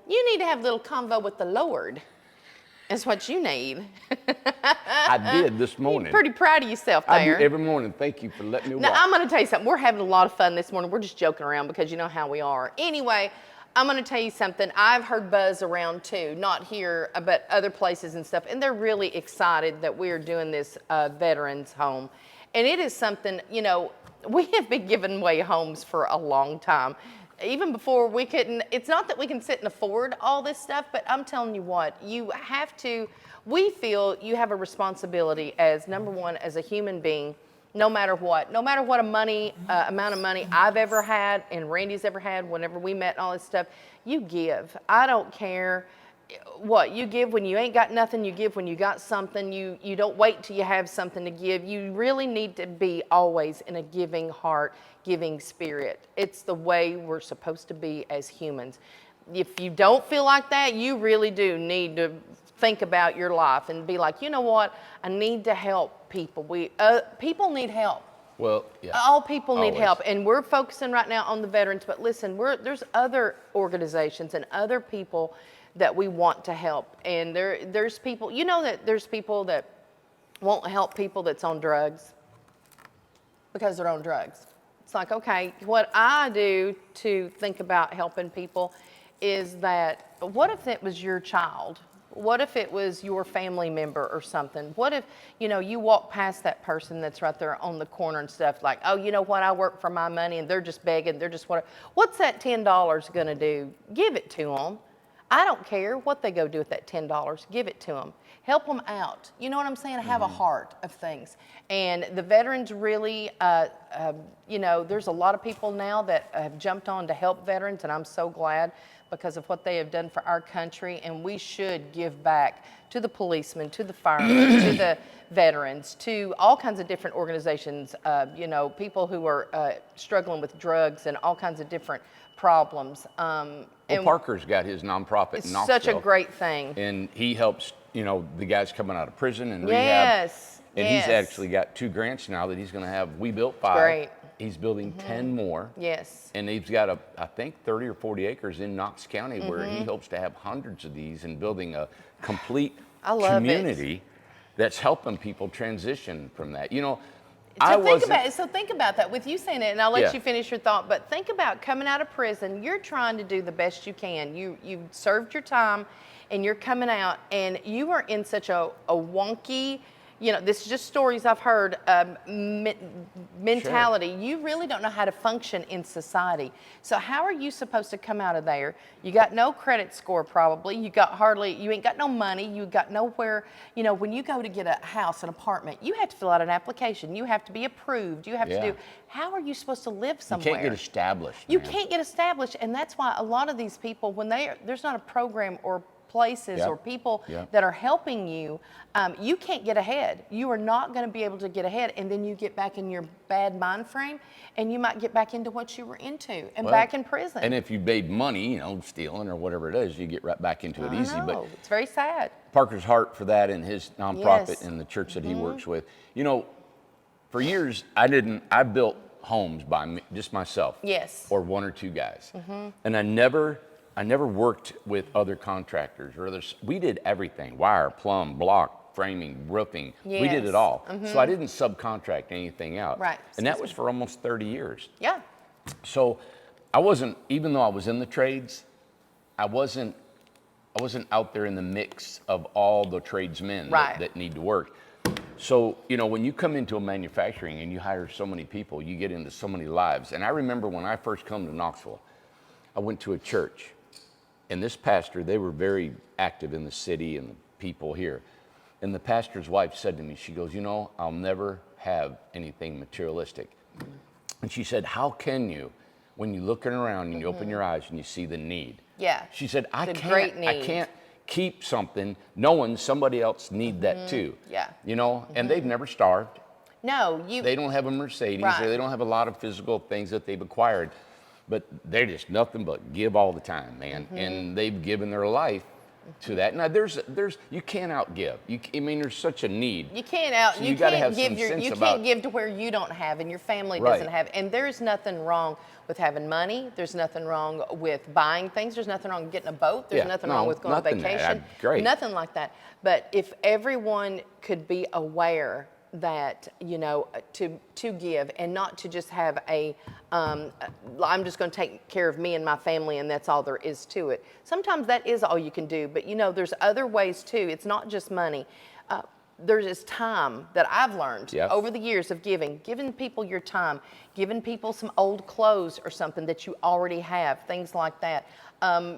You need to have a little convo with the Lord. That's what you need. I did this morning. You're pretty proud of yourself I do there. every morning. Thank you for letting me Now, walk. I'm going to tell you something. We're having a lot of fun this morning. We're just joking around because you know how we are. Anyway, I'm going to tell you something. I've heard buzz around too, not here, but other places and stuff. And they're really excited that we're doing this veterans home. And it is something, you know, we have been giving away homes for a long time. Even before we couldn't, it's not that we can sit and afford all this stuff, but I'm telling you what, you have to, we feel you have a responsibility as, number one, as a human being, no matter what amount of money I've ever had and Randy's ever had, whenever we met and all this stuff, you give. I don't care what you give when you ain't got nothing, you give when you got something. You don't wait till you have something to give. You really need to be always in a giving heart, giving spirit. It's the way we're supposed to be as humans. If you don't feel like that, you really do need to think about your life and be like, you know what, I need to help people. People need help. Well, yeah. All people need Always. help, and we're focusing right now on the veterans, but listen, there's other organizations and other people that we want to help, and there's people, you know, that there's people that won't help people that's on drugs because they're on drugs. It's like, okay, what I do to think about helping people is that, what if it was your child? What if it was your family member or something? What if, you know, you walk past that person that's right there on the corner and stuff like, oh, you know what, I work for my money and they're just begging, they're just what's that $10 gonna do? Give it to them. I don't care what they go do with that $10. Give it to them. Help them out. You know what I'm saying? Have a heart of things. And the veterans really, you know, there's a lot of people now that have jumped on to help veterans, and I'm so glad because of what they have done for our country. And we should give back to the policemen, to the firemen, to the veterans, to all kinds of different organizations, you know, people who are struggling with drugs and all kinds of different problems. Well, Parker's got his nonprofit It's in Knoxville. such a great thing. And he helps, you know, the guys coming out of prison and rehab. Yes. And yes. he's actually got 2 grants now that he's going to have. We built 5. Great. He's building 10 more. Yes. And he's got, I think, 30 or 40 acres in Knox County where he hopes to have hundreds of these and building a complete community that's helping people transition from that. You know, So think about that with you saying it, and I'll let you finish your thought, but think about coming out of prison. You're trying to do the best you can. You served your time and you're coming out and you are in such a wonky, you know, this is just stories I've heard, mentality. Sure. You really don't know how to function in society. So how are you supposed to come out of there? You got no credit score probably. You ain't got no money. You got nowhere. You know, when you go to get a house, an apartment, you have to fill out an application. You have to be approved. You have to do, how are you supposed to live somewhere? You can't get established. You can't get established. And that's why a lot of these people, when there's not a program or places or people that are helping you, you can't get ahead. You are not going to be able to get ahead, and then you get back in your bad mind frame, and you might get back into what you were into, and back in prison. And if you made money, you know, stealing or whatever it is, you get right back into it easy. But it's very sad. Parker's heart for that and his nonprofit and the church that he works with. You know, for years I built homes by just myself. Yes. Or 1 or 2 guys, and I never worked with other contractors or others. We did everything: wire, plumb, block, framing, roofing. Yes. We did it all. So I didn't subcontract anything out. Right. And that was for almost 30 years. Yeah. So I wasn't, even though I was in the trades, I wasn't out there in the mix of all the tradesmen that need to work. So, you know, when you come into a manufacturing and you hire so many people, you get into so many lives. And I remember when I first come to Knoxville, I went to a church. And this pastor, they were very active in the city and the people here. And the pastor's wife said to me, she goes, you know, I'll never have anything materialistic. And she said, how can you, when you're looking around and you open your eyes and you see the need? Yeah. She said, I can't keep something knowing somebody else need that too. Yeah. You know, and they've never starved. No, They don't have a Mercedes, or they don't have a lot of physical things that they've acquired. But they're just nothing but give all the time, man. And they've given their life to that. Now, you can't outgive. I mean, there's such a need. You can't out. So you can't give can't give to where you don't have, and your family doesn't have. And there's nothing wrong with having money. There's nothing wrong with buying things. There's nothing wrong with getting a boat. There's nothing wrong with going on vacation. Great. Nothing like that. But if everyone could be aware that, you know, to give and not to just have I'm just going to take care of me and my family and that's all there is to it. Sometimes that is all you can do, but you know, there's other ways too. It's not just money. There's this time that I've learned over the years of giving people your time, giving people some old clothes or something that you already have, things like that.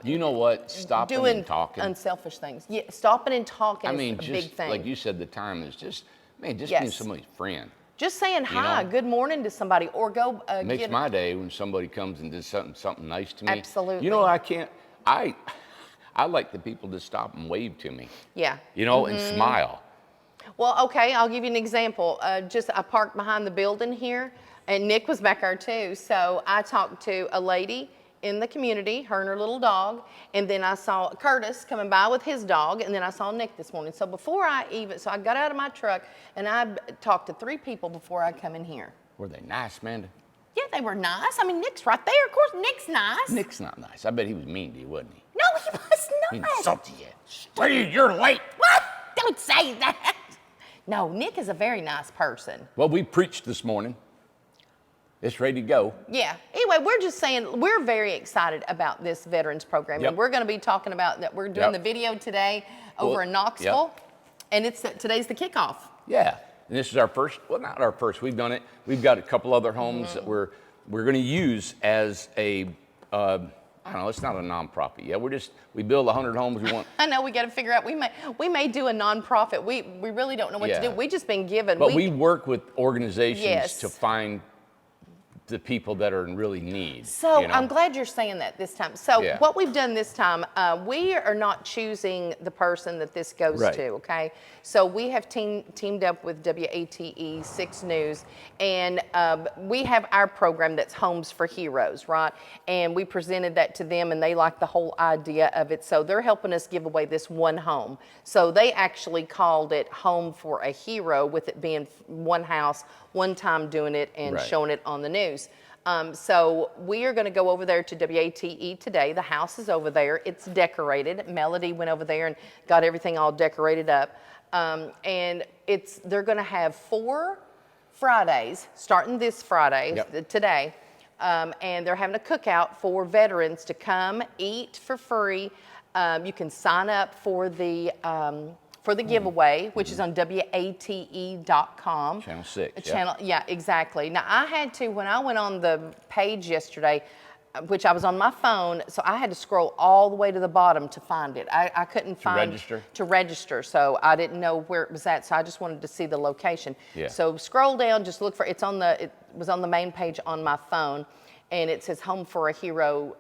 You know what? Stopping doing and talking. Unselfish things. Yeah, stopping and talking is a big thing. Like you said, the time is just being somebody's friend. Just saying hi, good morning to somebody, or go makes my day when somebody comes and does something nice to me. Absolutely. You know, I like the people to stop and wave to me. Yeah. You know, and smile. Well, okay, I'll give you an example. I parked behind the building here, and Nick was back there too. So I talked to a lady in the community, her and her little dog, and then I saw Curtis coming by with his dog, and then I saw Nick this morning. So so I got out of my truck, and I talked to 3 people before I come in here. Were they nice, Amanda? Yeah, they were nice. I mean, Nick's right there. Of course, Nick's nice. Nick's not nice. I bet he was mean to you, wasn't he? No, he was not. He insulted you. Steve, you're late. What? Don't say that. No, Nick is a very nice person. Well, we preached this morning. It's ready to go. Yeah. Anyway, we're just saying we're very excited about this veterans program. And we're going to be talking about that. We're doing the video today over in Knoxville. And today's the kickoff. Yeah. And this is our first, well, not our first. We've done it. We've got a couple other homes that we're going to use as a, I don't know, it's not a nonprofit. Yeah, we build 100 homes. We want. I know, we got to figure out, we may do a nonprofit. We really don't know what to do. We just been given. But we work with organizations to find the people that are in really need. So I'm glad you're saying that this time. So what we've done this time, we are not choosing the person that this goes to, okay? So we have teamed up with WATE 6 News, and we have our program that's Homes for Heroes, right? And we presented that to them, and they like the whole idea of it. So they're helping us give away this one home. So they actually called it Home for a Hero, with it being one house, one time doing it and showing it on the news. So we are going to go over there to WATE today. The house is over there. It's decorated. Melody went over there and got everything all decorated up. And they're going to have 4 Fridays, starting this Friday, today. And they're having a cookout for veterans to come eat for free. You can sign up for the giveaway, which is on WATE.com. Channel 6. Yeah, exactly. Now, I had to, when I went on the page yesterday, which I was on my phone, so I had to scroll all the way to the bottom to find it. I couldn't find to register, so I didn't know where it was at, so I just wanted to see the location. Yeah. So scroll down, just look for it was on the main page on my phone, and it says Home for a Hero,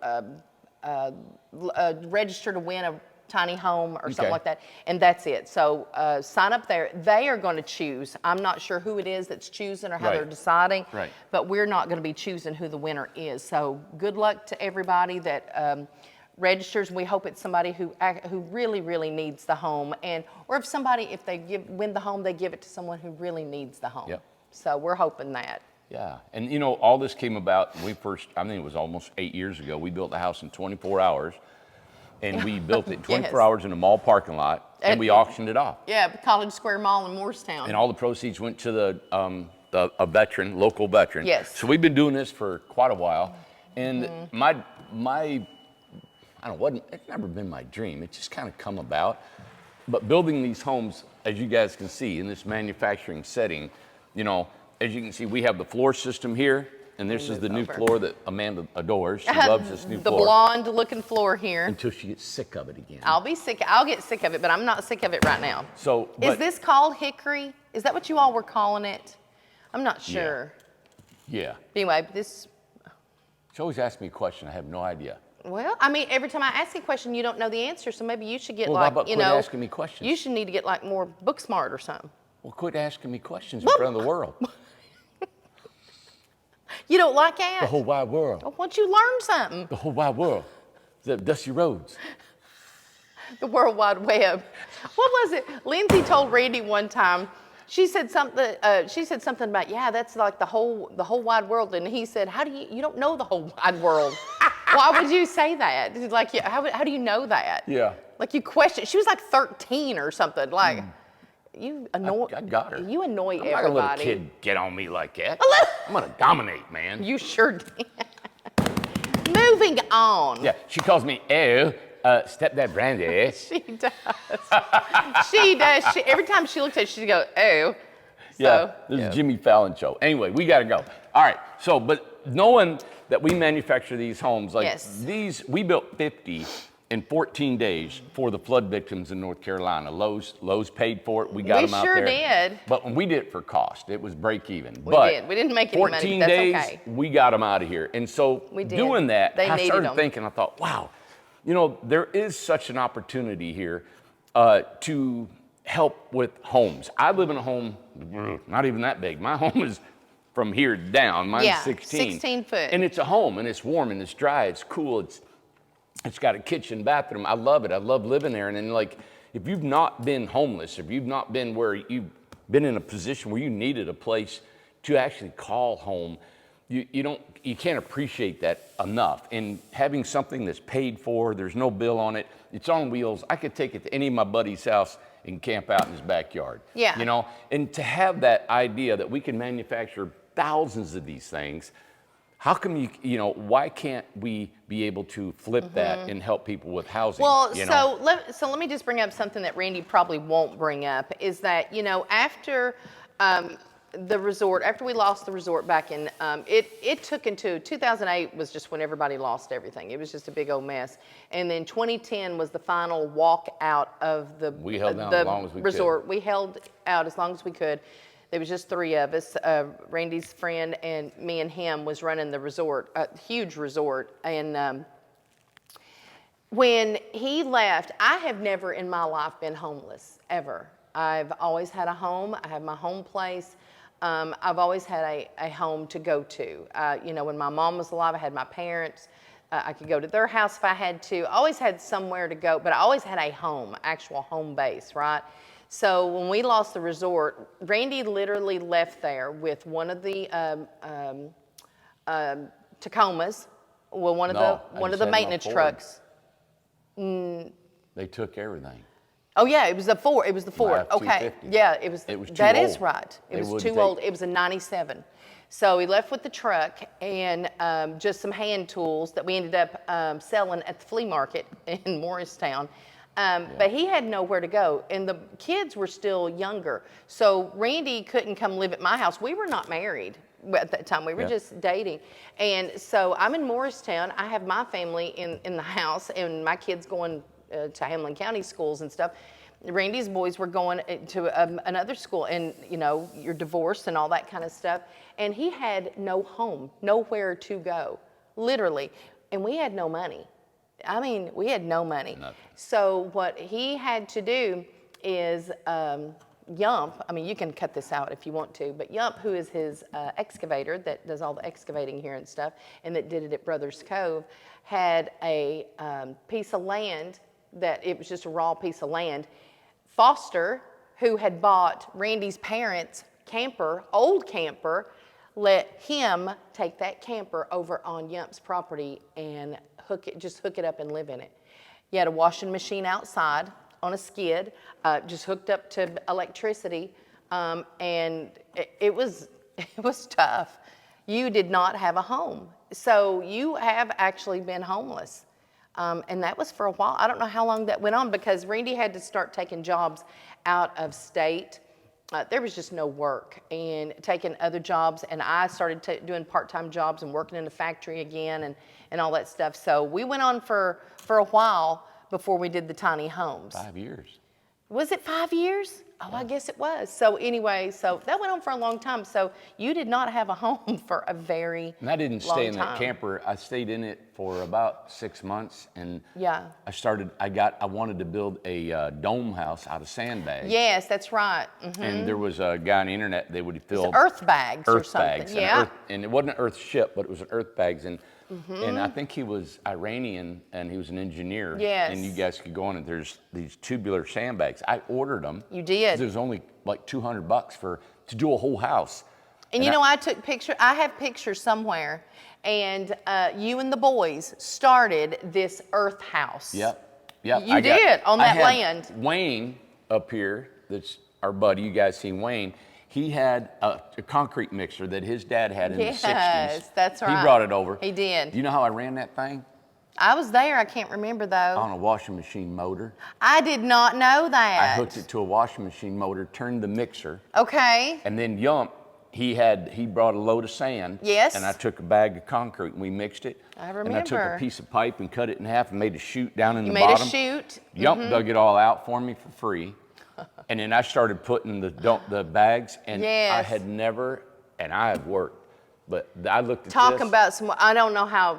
register to win a tiny home or something like that, and that's it. So sign up there. They are going to choose. I'm not sure who it is that's choosing or how they're deciding, but we're not going to be choosing who the winner is. So good luck to everybody that registers. We hope it's somebody who really, really needs the home, or if they win the home, they give it to someone who really needs the home. So we're hoping that. Yeah, and you know, all this came about, I think it was almost 8 years ago. We built the house in 24 hours. And we built it 24 hours in a mall parking lot, and we auctioned it off. Yeah, College Square Mall in Morristown. And all the proceeds went to a veteran, local veteran. Yes. So we've been doing this for quite a while, and my I don't know, it's never been my dream. It's just kind of come about. But building these homes, as you guys can see, in this manufacturing setting, you know, as you can see, we have the floor system here. And this is the new floor that Amanda adores. She loves this new floor. The blonde-looking floor here. Until she gets sick of it again. I'll get sick of it, but I'm not sick of it right now. So, is this called hickory? Is that what you all were calling it? I'm not sure. Yeah. Anyway, this. She always asks me a question. I have no idea. Well, I mean, every time I ask you a question, you don't know the answer. So maybe you should get quit asking me questions. You should need to get like more book smart or something. Well, quit asking me questions in front of the world. You don't like that? The whole wide world. Well, why don't you learn something? The whole wide world. The dusty roads. The World Wide Web. What was it? Lindsay told Randy one time. She said something. About, yeah, that's like the whole wide world. And he said, how do you don't know the whole wide world? Why would you say that? He's like, yeah, how do you know that? Yeah. Like you question. She was like 13 or something. Like you annoy. I got her. You annoy I'm everybody. not gonna let a kid get on me like that. I'm gonna dominate, man. You sure did. Moving on. Yeah, she calls me stepdad Brandy. She does. She does. Every time she looks at it, she goes, oh. Yeah, this is Jimmy Fallon show. Anyway, we got to go. All right, so, but knowing that we manufacture these homes, like these, we built 50 in 14 days for the flood victims in North Carolina. Lowe's paid for it. We got them out there. We sure did. But when we did it for cost, it was break even. We did. We didn't make any money, but 14 that's days, okay. we got them out of here. And so doing that, I started thinking, I thought, wow, you know, there is such an opportunity here to help with homes. I live in a home, not even that big. My home is from here down. Mine's 16 foot. And it's a home, and it's warm, and it's dry, it's cool, it's got a kitchen, bathroom. I love it. I love living there. And then, like, if you've not been homeless, if you've not been where you've been in a position where you needed a place to actually call home, you can't appreciate that enough. And having something that's paid for, there's no bill on it, it's on wheels. I could take it to any of my buddy's house and camp out in his backyard. Yeah. You know, and to have that idea that we can manufacture thousands of these things, how come why can't we be able to flip that and help people with housing? Well, so let me just bring up something that Randy probably won't bring up, is that, after the resort, after we lost the resort back in, it took into 2008 was just when everybody lost everything. It was just a big old mess. And then 2010 was the final walk out of the resort. We held out as long as we could. There was just three of us. Randy's friend and me and him was running the resort, a huge resort. And when he left, I have never in my life been homeless, ever. I've always had a home. I have my home place. I've always had a home to go to. When my mom was alive, I had my parents. I could go to their house if I had to. I always had somewhere to go, but I always had a home, actual home base, right? So when we lost the resort, Randy literally left there with one of the Tacomas, one of the maintenance trucks. They took everything. Oh yeah, it was the Ford. Okay, yeah, it was. That is right. It was too old. It was a '97. So he left with the truck and just some hand tools that we ended up selling at the flea market in Morristown. But he had nowhere to go, and the kids were still younger. So Randy couldn't come live at my house. We were not married at that time. We were just dating. And so I'm in Morristown. I have my family in the house, and my kids going to Hamlin County schools and stuff. Randy's boys were going to another school, and you're divorced and all that kind of stuff. And he had no home, nowhere to go, literally. And we had no money. I mean, we had no money. Nothing. So what he had to do is Yump, I mean, you can cut this out if you want to, but Yump, who is his excavator that does all the excavating here and stuff, and that did it at Brothers Cove, had a piece of land that it was just a raw piece of land. Foster, who had bought Randy's parents' camper, old camper, let him take that camper over on Yump's property and hook it up and live in it. You had a washing machine outside on a skid, just hooked up to electricity, and it was tough. You did not have a home, so you have actually been homeless, and that was for a while. I don't know how long that went on because Randy had to start taking jobs out of state. There was just no work, and taking other jobs, and I started doing part-time jobs and working in the factory again and all that stuff. So we went on for a while before we did the tiny homes. 5 years. Was it 5 years? Oh, I guess it was. So anyway, so that went on for a long time. So you did not have a home for a very And I didn't long stay in time. that camper. I stayed in it for about 6 months, and Yeah. I wanted to build a dome house out of sandbags. Yes, that's right. And there was a guy on the internet, they would fill Earth bags or earth something. bags. Yeah. And it wasn't an earth ship, but it was an earth bags. And I think he was Iranian, and he was an engineer. Yes. And you guys could go on, and there's these tubular sandbags. I ordered them. You did. It was only like $200 to do a whole house. And you know, I took pictures. I have pictures somewhere, and you and the boys started this earth house. Yep. You did on that land. Wayne up here, that's our buddy. You guys seen Wayne? He had a concrete mixer that his dad had in the 60s. Yes, that's right. He brought it over. He did. Do you know how I ran that thing? I was there. I can't remember though. On a washing machine motor. I did not know that. I hooked it to a washing machine motor, turned the mixer. Okay. And then Yump, he brought a load of sand. Yes. And I took a bag of concrete and we mixed it. I remember. And I took a piece of pipe and cut it in half and made a chute down in the You bottom. made a chute. Yump dug it all out for me for free. And then I started putting the bags, and Yes. I had never, and I have worked, but I looked at Talk this. about some. I don't know how.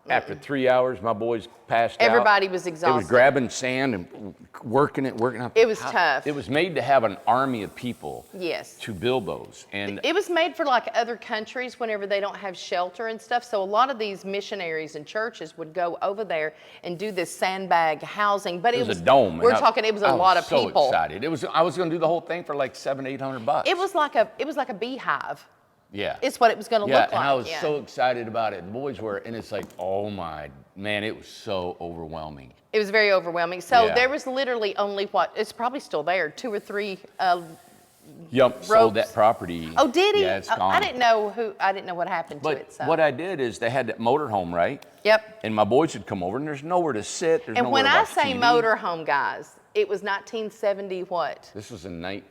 After 3 hours, my boys passed out. Everybody was It exhausted. was grabbing sand and working out. It was tough. It was made to have an army of people. Yes. To build those, and It was made for like other countries whenever they don't have shelter and stuff. So a lot of these missionaries and churches would go over there and do this sandbag housing. But it was a dome. We're talking. It was a lot of so people. excited. I was going to do the whole thing for like $700-800. It was like a beehive. Yeah. It's what it was going to look like. And I was so excited about it. The boys were, and it's like, oh my man, it was so overwhelming. It was very overwhelming. So Yeah. there was literally only it's probably still there, 2 or 3 Yump sold that property. Oh, did he? Yeah, it's Oh, gone. I didn't know what happened to it. So. What I did is they had that motorhome, right? Yep. And my boys would come over, and there's nowhere to sit. There's And nowhere when to I watch say TV. motorhome, guys, it was 1970 what? This was in late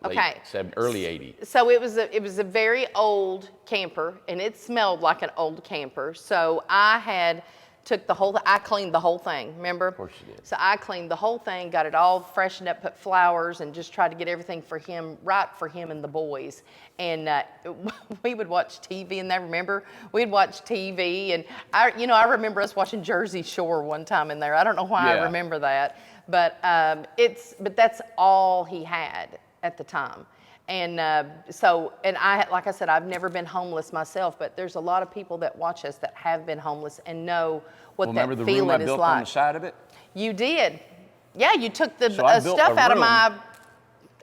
Okay. early 80s. So it was a very old camper, and it smelled like an old camper. So I cleaned the whole thing, remember? Of course you did. So I cleaned the whole thing, got it all freshened up, put flowers, and just tried to get everything right for him and the boys. And we would watch TV in there, remember? We'd watch TV, and I remember us watching Jersey Shore one time in there. I don't know why I remember that, but that's all he had at the time. And like I said, I've never been homeless myself, but there's a lot of people that watch us that have been homeless and know what that remember the feeling room I is built like. on the side of it? You did. Yeah, you took the So I built stuff a out room.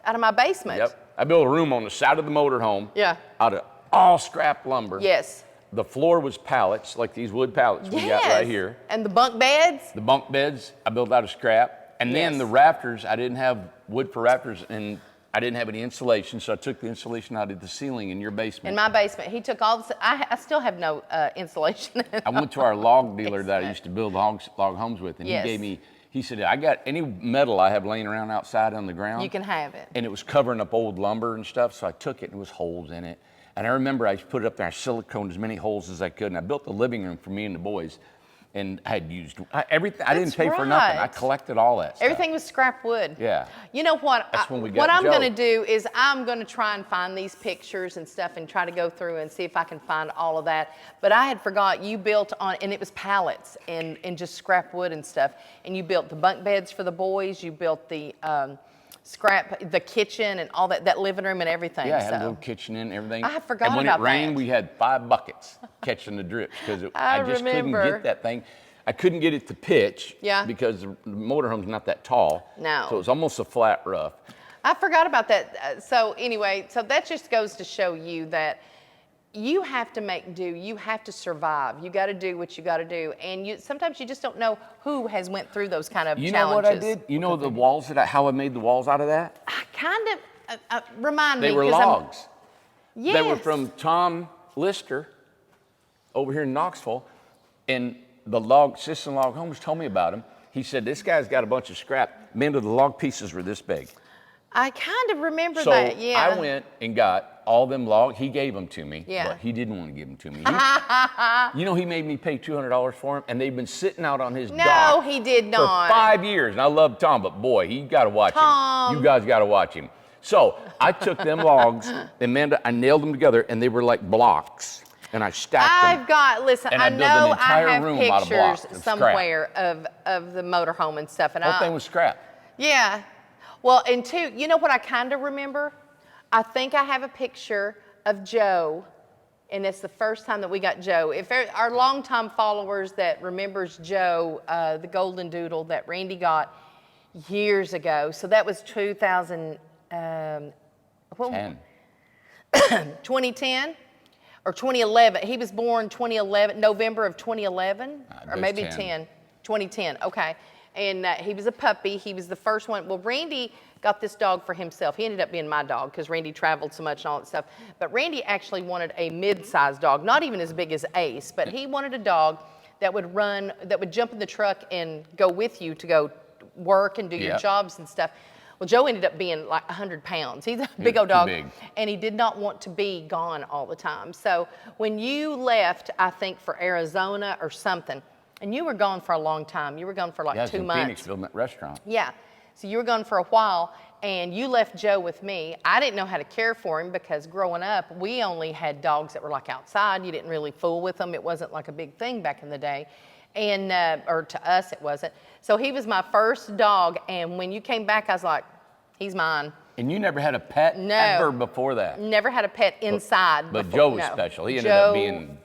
of my basement. Yep. I built a room on the side of the motorhome. Yeah. Out of all scrap lumber. Yes. The floor was pallets, like these wood pallets we got right here. And the bunk beds. The bunk beds I built out of scrap. And then the rafters, I didn't have wood for rafters, and I didn't have any insulation, so I took the insulation out of the ceiling in your basement. In my basement. He took all I still have no insulation. I went to our log dealer that I used to build log homes with, and he said, I got any metal I have laying around outside on the ground. You can have it. And it was covering up old lumber and stuff, so I took it, and there was holes in it. And I remember I put it up there, I siliconed as many holes as I could, and I built the living room for me and the boys. And I had used everything. I didn't pay for nothing. I collected all that stuff. Everything was scrap wood. Yeah. You know what? That's when we got what I'm Joe. going to do is I'm going to try and find these pictures and stuff and try to go through and see if I can find all of that. But I had forgot you built on, and it was pallets and just scrap wood and stuff. And you built the bunk beds for the boys. You built the the kitchen and all that living room and everything. Yeah, I had a little kitchen and everything. I forgot about that. And when it rained, we had 5 buckets catching the drips because I just couldn't get that thing. I couldn't get it to pitch because the motorhome's not that tall. No. So it was almost a flat roof. I forgot about that. So anyway, so that just goes to show you that you have to make do. You have to survive. You got to do what you got to do. And sometimes you just don't know who has went through those kind of challenges. You know what I did? You know the walls how I made the walls out of that? I kind of, remind me. They were logs. Yes. They were from Tom Lister over here in Knoxville. And the Citizen Log Homes told me about him. He said, this guy's got a bunch of scrap. Many of the log pieces were this big. I kind of remember that, yeah. So I went and got all them logs. He gave them to me, yeah. but he didn't want to give them to me. He made me pay $200 for them, and they've been sitting out on his dock. No, he did not. For 5 years, and I love Tom, but boy, you got to watch him. You guys got to watch him. So I took them logs, Amanda, I nailed them together, and they were like blocks. And I stacked them. Listen, and I built an know I entire have room out of blocks pictures of somewhere of the motorhome and stuff. And whole thing was scrap. Yeah. Well, and two, you know what I kind of remember? I think I have a picture of Joe, and it's the first time that we got Joe. If our longtime followers that remembers Joe, the golden doodle that Randy got years ago. So that was 2010. 2010 or 2011. He was born 2011, November of 2011, or maybe 2010. Okay. And he was a puppy. He was the first one. Well, Randy got this dog for himself. He ended up being my dog because Randy traveled so much and all that stuff. But Randy actually wanted a mid-sized dog, not even as big as Ace, but he wanted a dog that would run, that would jump in the truck and go with you to go work and do your jobs and stuff. Well, Joe ended up being like 100 pounds. He's a big old dog, and he did not want to be gone all the time. So when you left, I think for Arizona or something, and you were gone for a long time. You were gone for like 2 months. Phoenix Film Restaurant. Yeah. So you were gone for a while, and you left Joe with me. I didn't know how to care for him because growing up, we only had dogs that were like outside. You didn't really fool with them. It wasn't like a big thing back in the day. And, or to us, it wasn't. So he was my first dog, and when you came back, I was like, he's mine. And you never had a pet ever before that? Never had a pet inside. But Joe was special. He ended up being,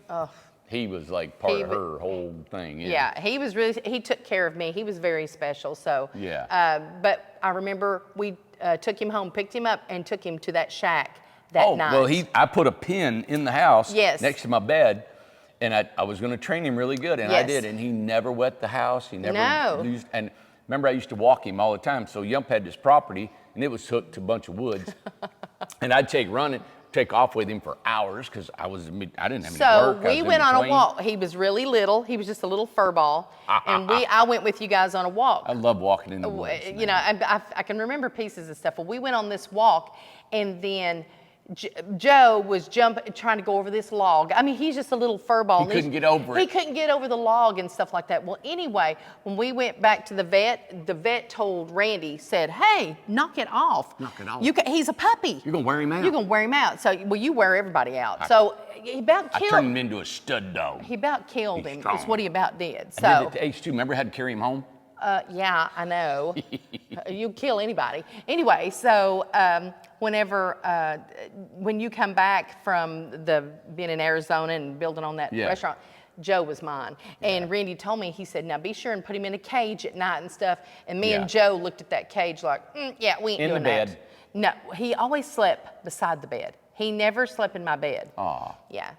he was like part of her whole thing. Yeah, he was really, he took care of me. He was very special, so. Yeah. But I remember we took him home, picked him up, and took him to that shack that night. Well, I put a pin in the house next to my bed. And I was going to train him really good, and I did. And he never wet the house. He never used. And remember, I used to walk him all the time. So Yump had this property, and it was hooked to a bunch of woods. And I'd take off with him for hours because I didn't have any work. So we went on a walk. He was really little. He was just a little fur ball. And I went with you guys on a walk. I love walking in the woods. You know, I can remember pieces of stuff. Well, we went on this walk, and then Joe was trying to go over this log. I mean, he's just a little fur ball. He couldn't get over it. He couldn't get over the log and stuff like that. Well, anyway, when we went back to the vet told Randy, said, hey, knock it off. Knock it off. He's a puppy. You're going to wear him out. You're going to wear him out. So, well, you wear everybody out. So he about killed him. I turned him into a stud dog. He about killed him. Strong. That's what he about did. So. I did it to H2. Remember I had to carry him home? Yeah, I know. You kill anybody. Anyway, so when you come back from being in Arizona and building on that restaurant, Joe was mine. And Randy told me, he said, now be sure and put him in a cage at night and stuff. And me and Joe looked at that cage like, yeah, we ain't doing that. In the bed? No, he always slept beside the bed. He never slept in my bed. Aw. Yeah.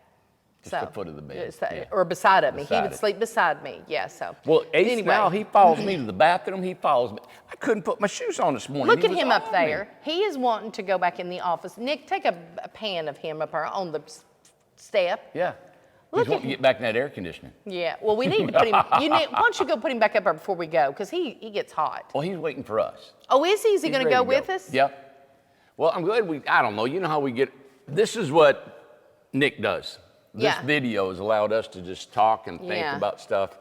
Just the foot of the bed. Or beside of me. He would sleep beside me. Yeah, so. Well, Ace now, he follows me to the bathroom. He follows me. I couldn't put my shoes on this morning. Look at him up there. He is wanting to go back in the office. Nick, take a pan of him up on the step. Yeah. He's wanting to get back in that air conditioning. Yeah. Well, we need to put him. Why don't you go put him back up there before we go? Because he gets hot. Well, he's waiting for us. Oh, is he? Is he going to go with us? Yep. Well, I'm glad I don't know. You know how we get, this is what Nick does. This video has allowed us to just talk and think about stuff.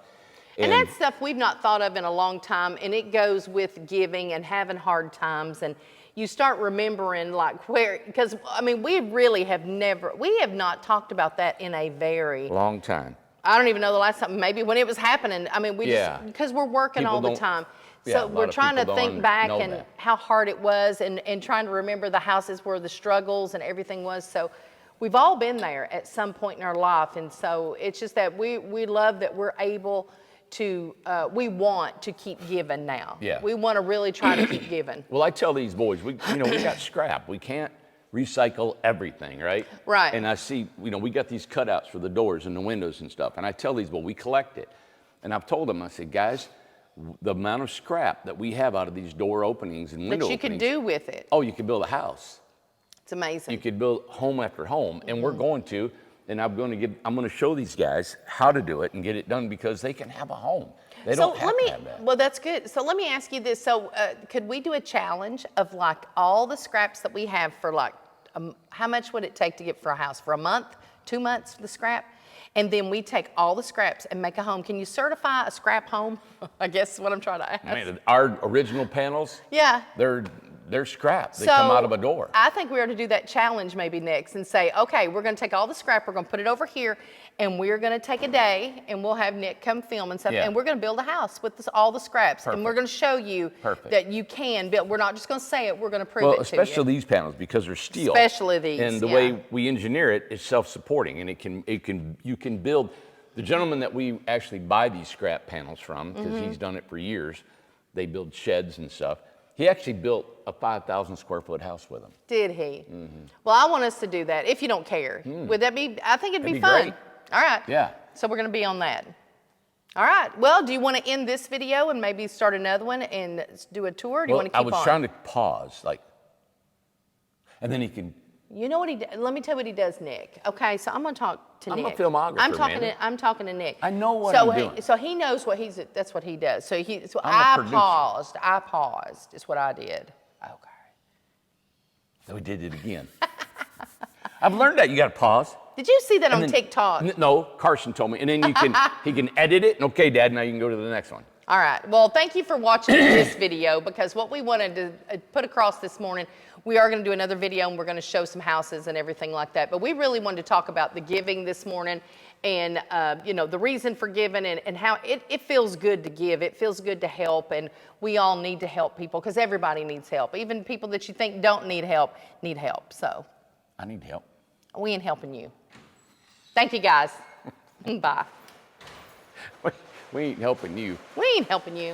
And that's stuff we've not thought of in a long time, and it goes with giving and having hard times, and you start remembering like because I mean, we have not talked about that in a very long time. I don't even know the last time, maybe when it was happening. I mean, because we're working all the time. So we're trying to think back and how hard it was and trying to remember the houses where the struggles and everything was. So we've all been there at some point in our life, and so it's just that we love that we're able to, we want to keep giving now. Yeah. We want to really try to keep giving. Well, I tell these boys, we got scrap. We can't recycle everything, right? Right. And I see, we got these cutouts for the doors and the windows and stuff, and I tell these, we collect it. And I've told them, I said, guys, the amount of scrap that we have out of these door openings and window openings. That you could do with it. Oh, you could build a house. It's amazing. You could build home after home, and we're going to, and I'm going to show these guys how to do it and get it done because they can have a home. They don't have to have that. Well, that's good. So let me ask you this. So could we do a challenge of like all the scraps that we have for like, how much would it take to get for a house? For a month, 2 months for the scrap? And then we take all the scraps and make a home. Can you certify a scrap home? I guess is what I'm trying to ask. Man, our original panels, yeah, they're they're scrap. They come out of a door. I think we ought to do that challenge maybe next and say, okay, we're going to take all the scrap, we're going to put it over here, and we're going to take a day, and we'll have Nick come film and stuff, and we're going to build a house with all the scraps, and we're going to show you that you can build. We're not just going to say it, we're going to prove it to you. Well, especially these panels, because they're steel. Especially these, and the way we engineer it is self-supporting, and you can build. The gentleman that we actually buy these scrap panels from, because he's done it for years, they build sheds and stuff. He actually built a 5,000 square foot house with them. Did he? Well, I want us to do that, if you don't care. Would that be, I think it'd be fun. Great. All right. Yeah. So we're going to be on that. All right. Well, do you want to end this video and maybe start another one and do a tour? Do you want to keep on? I was trying to pause, and then he can. You know what he? Let me tell you what he does, Nick. Okay, so I'm going to talk to Nick. I'm a filmographer, I'm talking to Nick. I know what I'm doing. So he knows what that's what he does. So I paused. Is what I did. Okay. So he did it again. I've learned that you got to pause. Did you see that on TikTok? No, Carson told me, and then he can edit it. And okay, Dad, now you can go to the next one. All right. Well, thank you for watching this video, because what we wanted to put across this morning, we are going to do another video and we're going to show some houses and everything like that. But we really wanted to talk about the giving this morning and, the reason for giving and how it feels good to give. It feels good to help, and we all need to help people because everybody needs help. Even people that you think don't need help need help. So I need help. We ain't helping you. Thank you, guys. Bye. We ain't helping you. We ain't helping you.